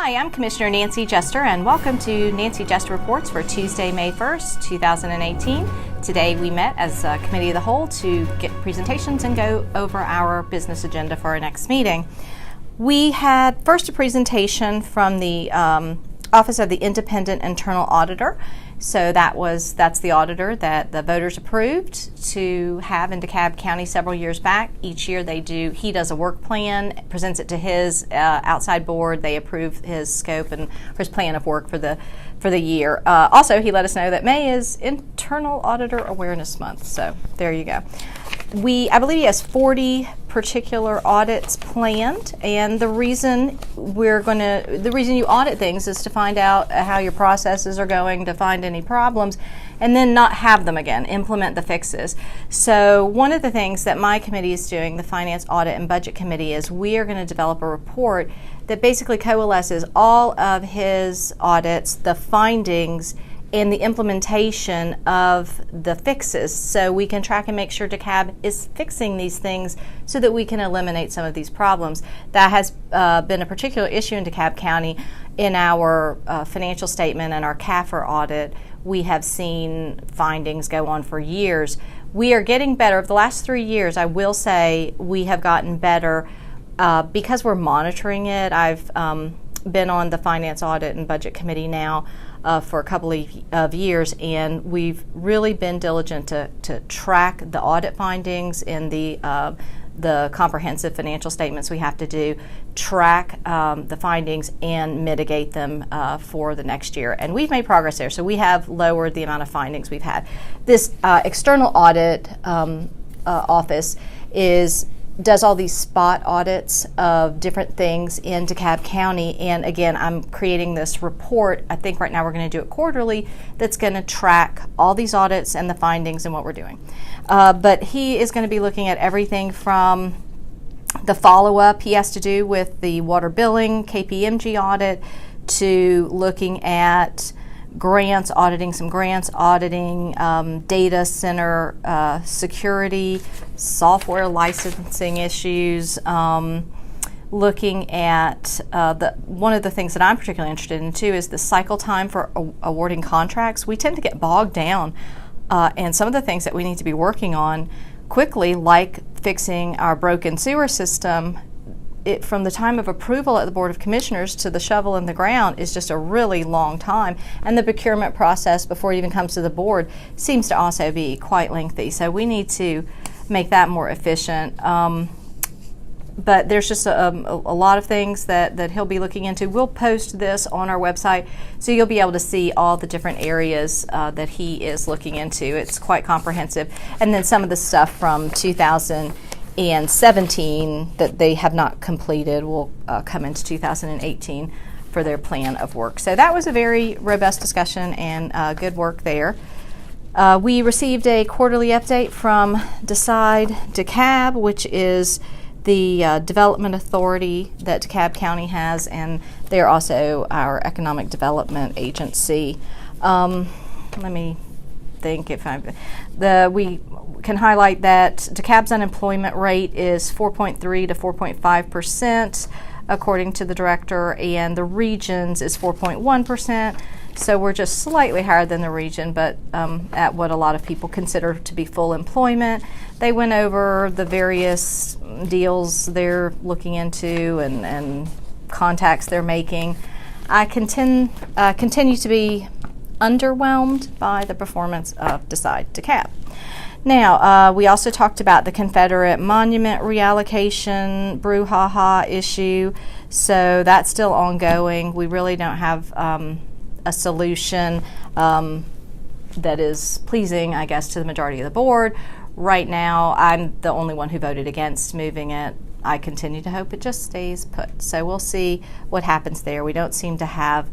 Hi, I'm Commissioner Nancy Jester, and welcome to Nancy Jester Reports for Tuesday, May 1st, 2018. Today we met as a Committee of the Whole to get presentations and go over our business agenda for our next meeting. We had first a presentation from the Office of the Independent Internal Auditor. So that's the auditor that the voters approved to have in DeKalb County several years back. Each year he does a work plan, presents it to his outside board. They approve his scope and his plan of work for the year. Also, he let us know that May is Internal Auditor Awareness Month. So there you go. I believe he has 40 particular audits planned, and the reason you audit things is to find out how your processes are going, to find any problems, and then not have them again, implement the fixes. So one of the things that my committee is doing, the Finance, Audit, and Budget Committee, is we are going to develop a report that basically coalesces all of his audits, the findings, and the implementation of the fixes, so we can track and make sure DeKalb is fixing these things so that we can eliminate some of these problems. That has been a particular issue in DeKalb County. In our financial statement and our CAFR audit, we have seen findings go on for years. We are getting better. Over the last 3 years, I will say we have gotten better because we're monitoring it. I've been on the Finance, Audit, and Budget Committee now for a couple of years, and we've really been diligent to track the audit findings in the comprehensive financial statements we have to do, track the findings and mitigate them for the next year. And we've made progress there. So we have lowered the amount of findings we've had. This external audit office does all these spot audits of different things in DeKalb County, and again, I'm creating this report. I think right now we're going to do it quarterly, that's going to track all these audits and the findings and what we're doing. But he is going to be looking at everything from the follow-up he has to do with the water billing, KPMG audit, to looking at grants, auditing some grants, auditing data center security, software licensing issues, looking at one of the things that I'm particularly interested in too is the cycle time for awarding contracts. We tend to get bogged down and some of the things that we need to be working on quickly, like fixing our broken sewer system, from the time of approval at the Board of Commissioners to the shovel in the ground is just a really long time, and the procurement process before it even comes to the board seems to also be quite lengthy. So we need to make that more efficient. But there's just a lot of things that he'll be looking into. We'll post this on our website, so you'll be able to see all the different areas that he is looking into. It's quite comprehensive. And then some of the stuff from 2017 that they have not completed will come into 2018 for their plan of work. So that was a very robust discussion and good work there. We received a quarterly update from Decide DeKalb, which is the development authority that DeKalb County has, and they're also our economic development agency. Let me think we can highlight that DeKalb's unemployment rate is 4.3 to 4.5% according to the director, and the region's is 4.1%. So we're just slightly higher than the region, but at what a lot of people consider to be full employment. They went over the various deals they're looking into and contacts they're making. I continue to be underwhelmed by the performance of Decide DeKalb. Now, we also talked about the Confederate Monument reallocation brouhaha issue, so that's still ongoing. We really don't have a solution that is pleasing, I guess, to the majority of the board. Right now, I'm the only one who voted against moving it. I continue to hope it just stays put. So we'll see what happens there. We don't seem to have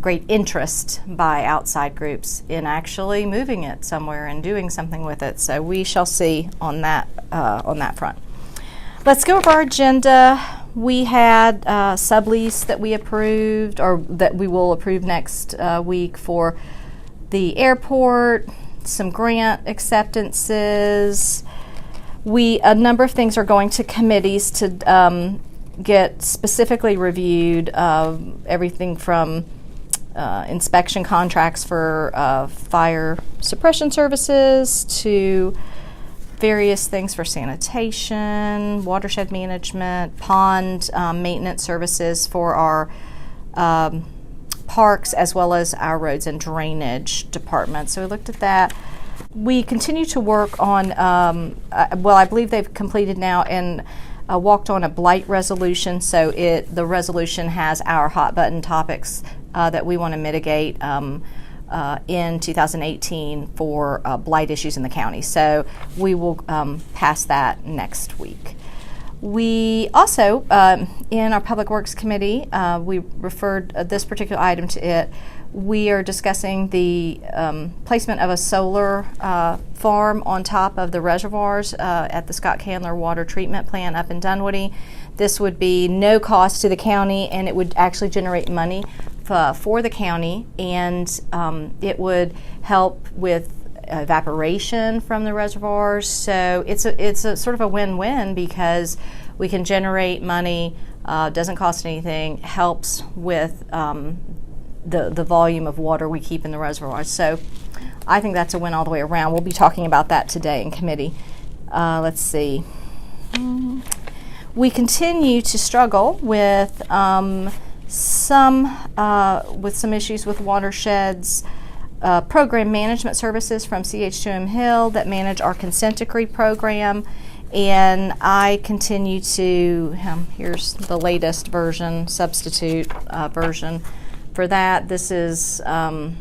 great interest by outside groups in actually moving it somewhere and doing something with it. So we shall see on that front. Let's go over our agenda. We had sublease that we approved, or that we will approve next week for the airport, some grant acceptances. A number of things are going to committees to get specifically reviewed everything from inspection contracts for fire suppression services to various things for sanitation, watershed management, pond maintenance services for our parks, as well as our roads and drainage department. So we looked at that. We continue to work on, I believe they've completed now and walked on a blight resolution. So the resolution has our hot button topics that we want to mitigate in 2018 for blight issues in the county. So we will pass that next week. We also, in our Public Works Committee, we referred this particular item to it. We are discussing the placement of a solar farm on top of the reservoirs at the Scott Candler Water Treatment Plant up in Dunwoody. This would be no cost to the county, and it would actually generate money for the county, and it would help with evaporation from the reservoirs. So it's a sort of a win-win, because we can generate money, doesn't cost anything, helps with the volume of water we keep in the reservoirs. So I think that's a win all the way around. We'll be talking about that today in committee. Let's see. We continue to struggle with some issues with watersheds. Program management services from CH2M Hill that manage our consent decree program, and I continue to, here's the latest version, substitute version for that. This is an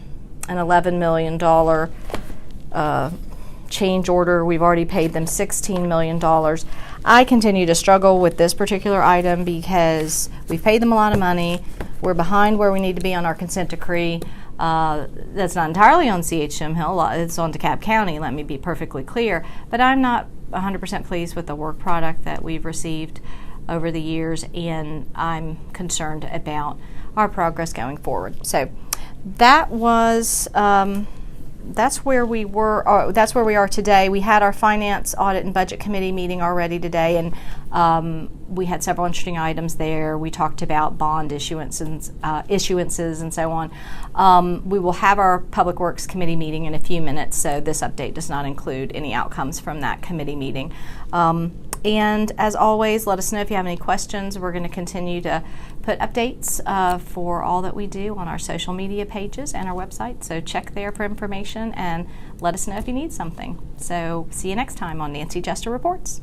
$11 million change order. We've already paid them $16 million. I continue to struggle with this particular item because we've paid them a lot of money. We're behind where we need to be on our consent decree. That's not entirely on CH2M Hill. It's on DeKalb County, let me be perfectly clear. But I'm not 100% pleased with the work product that we've received over the years, and I'm concerned about our progress going forward. So that was that's where we were. That's where we are today. We had our Finance, Audit, and Budget Committee meeting already today, and we had several interesting items there. We talked about bond issuances and so on. We will have our Public Works Committee meeting in a few minutes, so this update does not include any outcomes from that committee meeting. And as always, let us know if you have any questions. We're going to continue to put updates for all that we do on our social media pages and our website. So check there for information and let us know if you need something. So see you next time on Nancy Jester Reports.